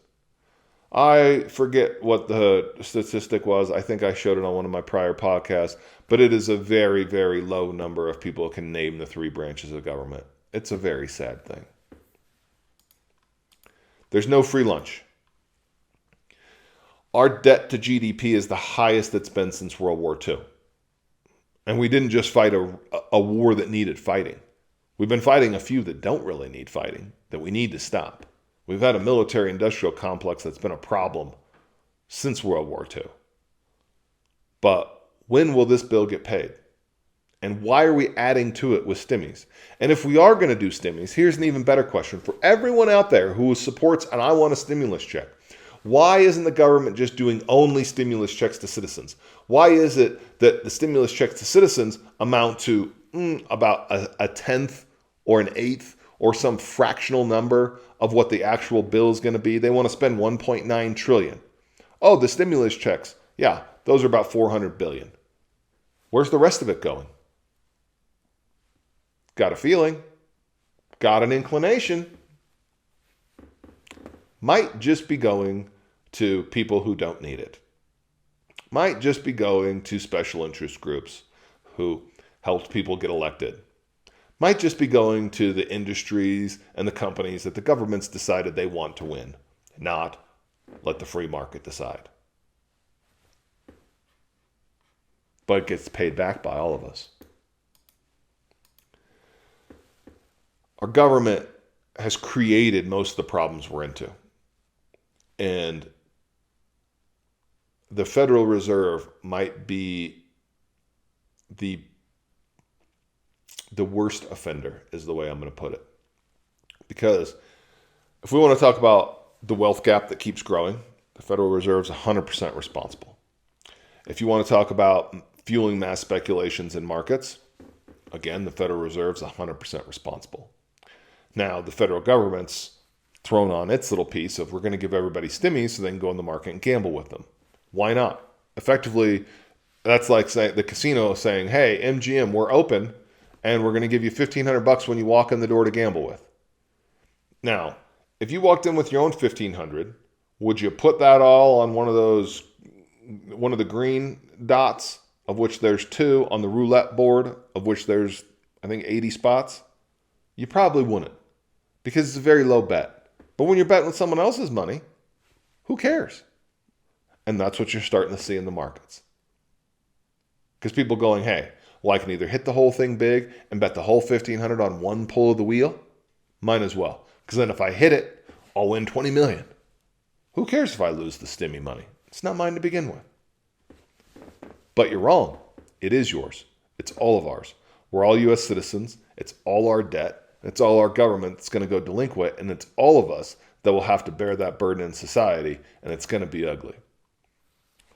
I forget what the statistic was. I think I showed it on one of my prior podcasts, but it is a very, very low number of people who can name the three branches of government. It's a very sad thing. There's no free lunch. Our debt to GDP is the highest it's been since World War II. And we didn't just fight a war that needed fighting. We've been fighting a few that don't really need fighting, that we need to stop. We've had a military-industrial complex that's been a problem since World War II. But when will this bill get paid? And why are we adding to it with stimmies? And if we are going to do stimmies, here's an even better question. For everyone out there who supports, and I want a stimulus check, why isn't the government just doing only stimulus checks to citizens? Why is it that the stimulus checks to citizens amount to about a tenth or an eighth or some fractional number of what the actual bill is going to be? They want to spend 1.9 trillion. Oh, the stimulus checks. Yeah, those are about 400 billion. Where's the rest of it going? Got a feeling, got an inclination. Might just be going to people who don't need it. Might just be going to special interest groups who helped people get elected. Might just be going to the industries and the companies that the government's decided they want to win, not let the free market decide. But it gets paid back by all of us. Our government has created most of the problems we're into. And the Federal Reserve might be the worst offender, is the way I'm going to put it. Because if we want to talk about the wealth gap that keeps growing, the Federal Reserve is 100% responsible. If you want to talk about fueling mass speculations in markets, again, the Federal Reserve is 100% responsible. Now, the federal government's thrown on its little piece of we're going to give everybody stimmies so they can go in the market and gamble with them. Why not? Effectively, that's like the casino saying, hey, MGM, we're open and we're going to give you $1,500 when you walk in the door to gamble with. Now, if you walked in with your own $1,500, would you put that all on one of the green dots, of which there's 2, on the roulette board, of which there's, I think, 80 spots? You probably wouldn't, because it's a very low bet. But when you're betting with someone else's money, who cares? And that's what you're starting to see in the markets. Because people going, hey, well, I can either hit the whole thing big and bet the whole $1,500 on one pull of the wheel. Might as well. Because then if I hit it, I'll win $20 million. Who cares if I lose the stimmy money? It's not mine to begin with. But you're wrong. It is yours. It's all of ours. We're all U.S. citizens. It's all our debt. It's all our government that's going to go delinquent. And it's all of us that will have to bear that burden in society. And it's going to be ugly.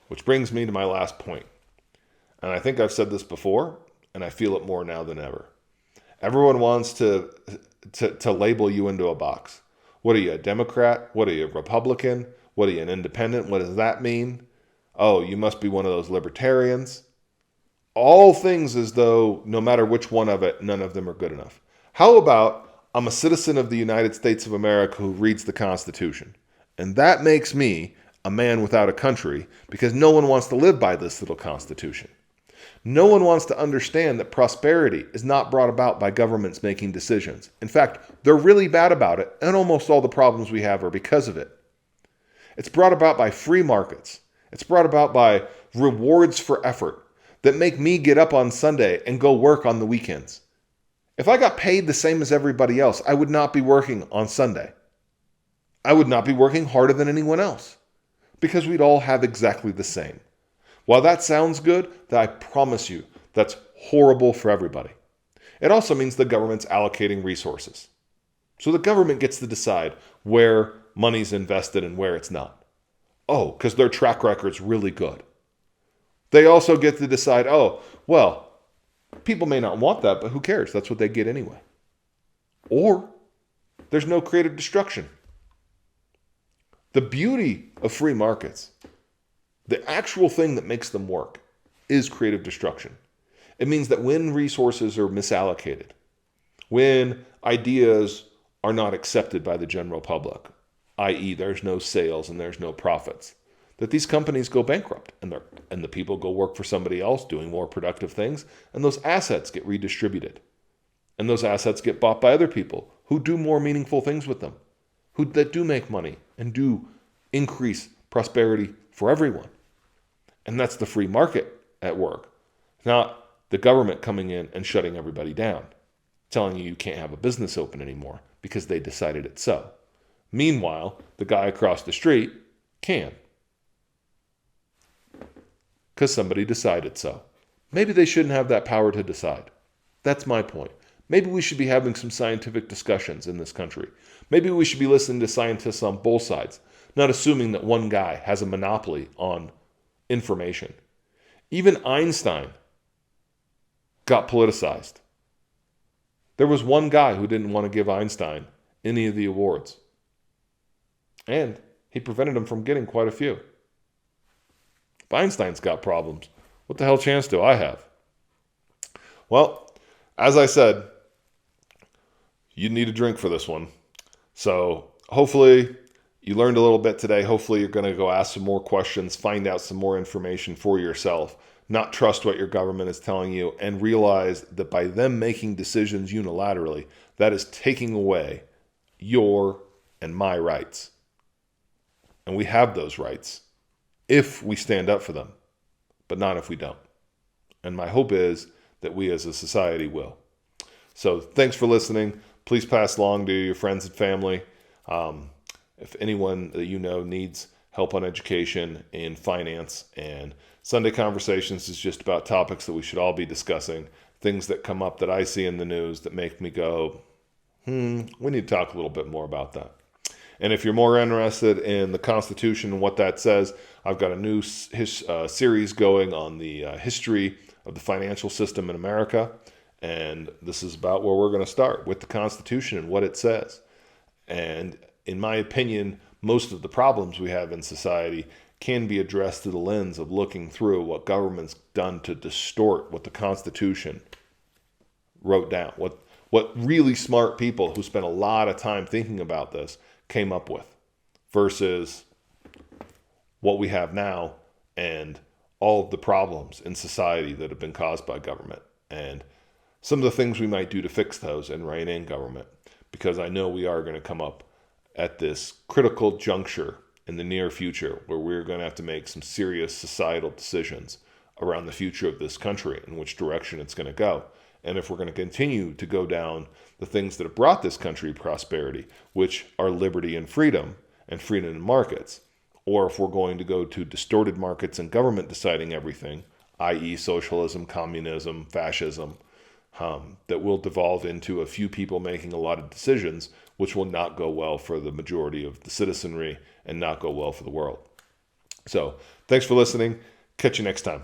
Which brings me to my last point. And I think I've said this before, and I feel it more now than ever. Everyone wants to label you into a box. What are you, a Democrat? What are you, a Republican? What are you, an independent? What does that mean? Oh, you must be one of those libertarians. All things as though no matter which one of it, none of them are good enough. How about I'm a citizen of the United States of America who reads the Constitution? And that makes me a man without a country because no one wants to live by this little Constitution. No one wants to understand that prosperity is not brought about by governments making decisions. In fact, they're really bad about it, and almost all the problems we have are because of it. It's brought about by free markets. It's brought about by rewards for effort that make me get up on Sunday and go work on the weekends. If I got paid the same as everybody else, I would not be working on Sunday. I would not be working harder than anyone else because we'd all have exactly the same. While that sounds good, that I promise you, that's horrible for everybody. It also means the government's allocating resources. So the government gets to decide where money's invested and where it's not. Oh, because their track record's really good. They also get to decide, oh, well, people may not want that, but who cares? That's what they get anyway. Or there's no creative destruction. The beauty of free markets, the actual thing that makes them work, is creative destruction. It means that when resources are misallocated, when ideas are not accepted by the general public, i.e. there's no sales and there's no profits, that these companies go bankrupt and the people go work for somebody else doing more productive things, and those assets get redistributed. And those assets get bought by other people who do more meaningful things with them, that do make money and do increase prosperity for everyone. And that's the free market at work, not the government coming in and shutting everybody down, telling you can't have a business open anymore because they decided it so. Meanwhile, the guy across the street can, because somebody decided so. Maybe they shouldn't have that power to decide. That's my point. Maybe we should be having some scientific discussions in this country. Maybe we should be listening to scientists on both sides, not assuming that one guy has a monopoly on information. Even Einstein got politicized. There was one guy who didn't want to give Einstein any of the awards. And he prevented him from getting quite a few. If Einstein's got problems, what the hell chance do I have? Well, as I said, you need a drink for this one. So hopefully you learned a little bit today. Hopefully you're going to go ask some more questions, find out some more information for yourself, not trust what your government is telling you, and realize that by them making decisions unilaterally, that is taking away your and my rights. And we have those rights if we stand up for them, but not if we don't. And my hope is that we as a society will. So thanks for listening. Please pass along to your friends and family. If anyone that you know needs help on education and finance, and Sunday Conversations is just about topics that we should all be discussing, things that come up that I see in the news that make me go, we need to talk a little bit more about that. And if you're more interested in the Constitution and what that says, I've got a new series going on the history of the financial system in America. And this is about where we're going to start, with the Constitution and what it says. And in my opinion, most of the problems we have in society can be addressed through the lens of looking through what government's done to distort what the Constitution wrote down, what really smart people who spent a lot of time thinking about this came up with, versus what we have now and all of the problems in society that have been caused by government, and some of the things we might do to fix those and rein in government, because I know we are going to come up at this critical juncture in the near future where we're going to have to make some serious societal decisions around the future of this country and which direction it's going to go. And if we're going to continue to go down the things that have brought this country prosperity, which are liberty and freedom in markets, or if we're going to go to distorted markets and government deciding everything, i.e. socialism, communism, fascism, that will devolve into a few people making a lot of decisions, which will not go well for the majority of the citizenry and not go well for the world. So thanks for listening. Catch you next time.